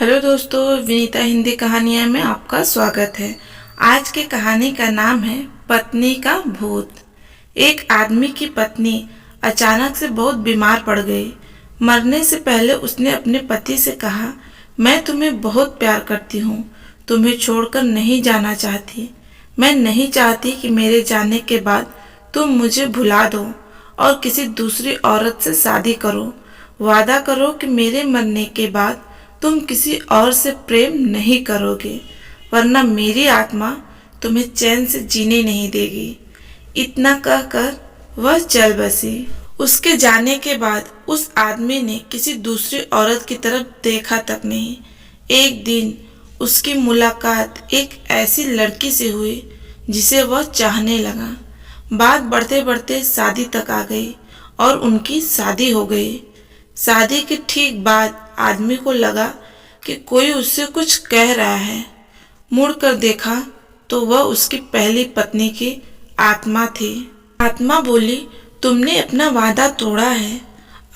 Hello दोस्तों, विनीता हिंदी कहानियाँ में आपका स्वागत है। आज की कहानी का नाम है पत्नी का भूत। एक आदमी की पत्नी अचानक से बहुत बीमार पड़ गई। मरने से पहले उसने अपने पति से कहा, मैं तुम्हें बहुत प्यार करती हूँ, तुम्हें छोड़कर नहीं जाना चाहती। मैं नहीं चाहती कि मेरे जाने के बाद तुम मुझे भुला दो और किसी दूसरी औरत से शादी करो। वादा करो कि मेरे मरने के बाद तुम किसी और से प्रेम नहीं करोगे, वरना मेरी आत्मा तुम्हें चैन से जीने नहीं देगी। इतना कहकर वह चल बसी। उसके जाने के बाद उस आदमी ने किसी दूसरी औरत की तरफ देखा तक नहीं। एक दिन उसकी मुलाकात एक ऐसी लड़की से हुई जिसे वह चाहने लगा। बात बढ़ते बढ़ते शादी तक आ गई और उनकी शादी हो गई। शादी के ठीक बाद आदमी को लगा कि कोई उससे कुछ कह रहा है। मुड़कर देखा तो वह उसकी पहली पत्नी की आत्मा थी। आत्मा बोली, तुमने अपना वादा तोड़ा है,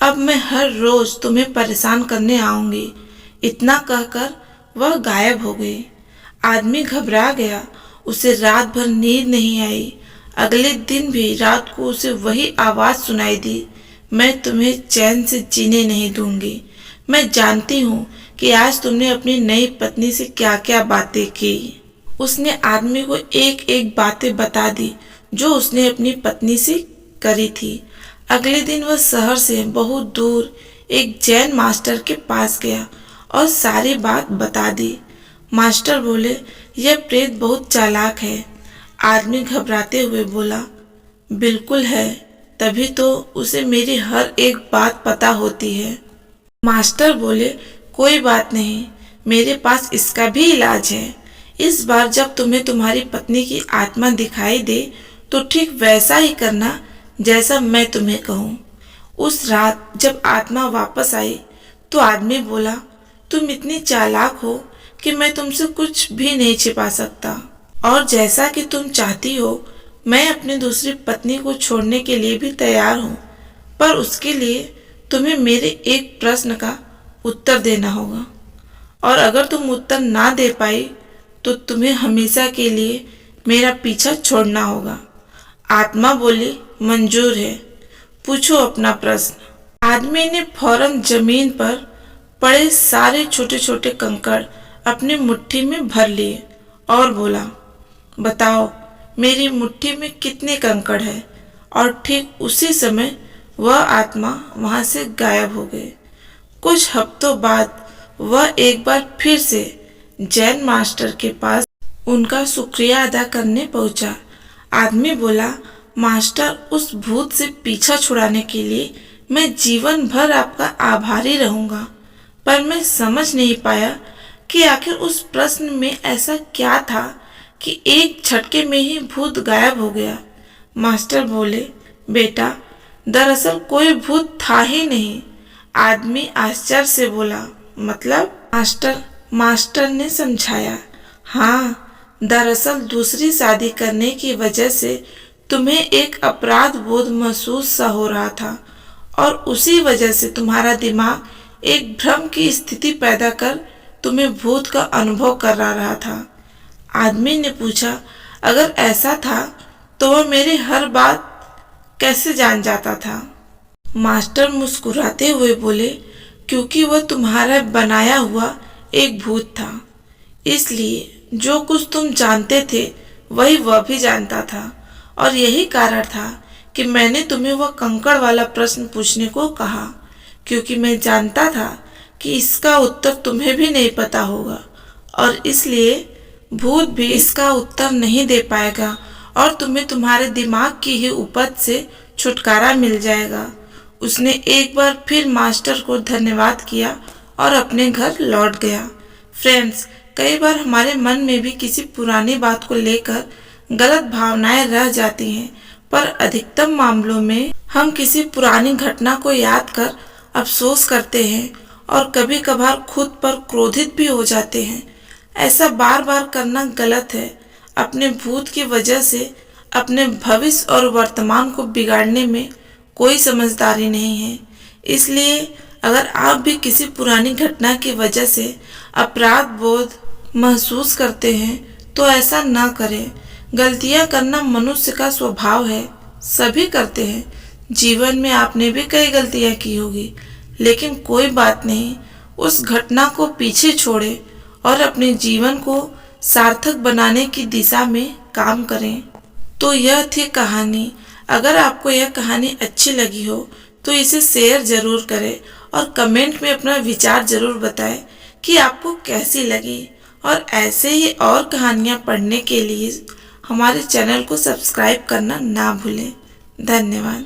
अब मैं हर रोज तुम्हें परेशान करने आऊंगी। इतना कहकर वह गायब हो गई। आदमी घबरा गया, उसे रात भर नींद नहीं आई। अगले दिन भी रात को उसे वही आवाज सुनाई दी, मैं तुम्हें चैन से जीने नहीं दूंगी। मैं जानती हूँ कि आज तुमने अपनी नई पत्नी से क्या क्या बातें की। उसने आदमी को एक एक बातें बता दी जो उसने अपनी पत्नी से करी थी। अगले दिन वह शहर से बहुत दूर एक जैन मास्टर के पास गया और सारी बात बता दी। मास्टर बोले, यह प्रेत बहुत चालाक है। आदमी घबराते हुए बोला, बिल्कुल है, तभी तो उसे मेरी हर एक बात पता होती है। मास्टर बोले, कोई बात नहीं, मेरे पास इसका भी इलाज है। इस बार जब तुम्हें तुम्हारी पत्नी की आत्मा दिखाई दे तो ठीक वैसा ही करना जैसा मैं तुम्हें कहूँ। उस रात जब आत्मा वापस आई तो आदमी बोला, तुम इतनी चालाक हो कि मैं तुमसे कुछ भी नहीं छिपा सकता, और जैसा कि तुम चाहती हो मैं अपनी दूसरी पत्नी को छोड़ने के लिए भी तैयार हूँ, पर उसके लिए तुम्हें मेरे एक प्रश्न का उत्तर देना होगा, और अगर तुम उत्तर ना दे पाई तो तुम्हें हमेशा के लिए मेरा पीछा छोड़ना होगा। आत्मा बोली, मंजूर है, पूछो अपना प्रश्न। आदमी ने फौरन जमीन पर पड़े सारे छोटे छोटे कंकड़ अपनी मुट्ठी में भर लिए और बोला, बताओ मेरी मुट्ठी में कितने कंकड़ है। और ठीक उसी समय वह आत्मा वहां से गायब हो गई। कुछ हफ्तों बाद वह एक बार फिर से जैन मास्टर के पास उनका शुक्रिया अदा करने पहुंचा। आदमी बोला, मास्टर, उस भूत से पीछा छुड़ाने के लिए मैं जीवन भर आपका आभारी रहूंगा, पर मैं समझ नहीं पाया कि आखिर उस प्रश्न में ऐसा क्या था कि एक झटके में ही भूत गायब हो गया। मास्टर बोले, बेटा, दरअसल कोई भूत था ही नहीं। आदमी आश्चर्य से बोला, मतलब? मास्टर ने समझाया, हाँ, दरअसल दूसरी शादी करने की वजह से तुम्हें एक अपराध बोध महसूस सा हो रहा था, और उसी वजह से तुम्हारा दिमाग एक भ्रम की स्थिति पैदा कर तुम्हें भूत का अनुभव करा रहा था। आदमी ने पूछा, अगर ऐसा था तो वह मेरी हर बात कैसे जान जाता था? मास्टर मुस्कुराते हुए बोले, क्योंकि वह तुम्हारा बनाया हुआ एक भूत था, इसलिए जो कुछ तुम जानते थे वही वह भी जानता था, और यही कारण था कि मैंने तुम्हें वह कंकड़ वाला प्रश्न पूछने को कहा, क्योंकि मैं जानता था कि इसका उत्तर तुम्हें भी नहीं पता होगा, और इसलिए भूत भी इसका उत्तर नहीं दे पाएगा और तुम्हें तुम्हारे दिमाग की ही उपज से छुटकारा मिल जाएगा। उसने एक बार फिर मास्टर को धन्यवाद किया और अपने घर लौट गया। फ्रेंड्स, कई बार हमारे मन में भी किसी पुरानी बात को लेकर गलत भावनाएं रह जाती हैं, पर अधिकतम मामलों में हम किसी पुरानी घटना को याद कर अफसोस करते हैं और कभी कभार खुद पर क्रोधित भी हो जाते हैं। ऐसा बार बार करना गलत है। अपने भूत की वजह से अपने भविष्य और वर्तमान को बिगाड़ने में कोई समझदारी नहीं है। इसलिए अगर आप भी किसी पुरानी घटना की वजह से अपराध बोध महसूस करते हैं तो ऐसा ना करें। गलतियां करना मनुष्य का स्वभाव है, सभी करते हैं। जीवन में आपने भी कई गलतियां की होगी, लेकिन कोई बात नहीं, उस घटना को पीछे छोड़ें और अपने जीवन को सार्थक बनाने की दिशा में काम करें। तो यह थी कहानी। अगर आपको यह कहानी अच्छी लगी हो तो इसे शेयर जरूर करें और कमेंट में अपना विचार जरूर बताएं कि आपको कैसी लगी। और ऐसे ही और कहानियाँ पढ़ने के लिए हमारे चैनल को सब्सक्राइब करना ना भूलें। धन्यवाद।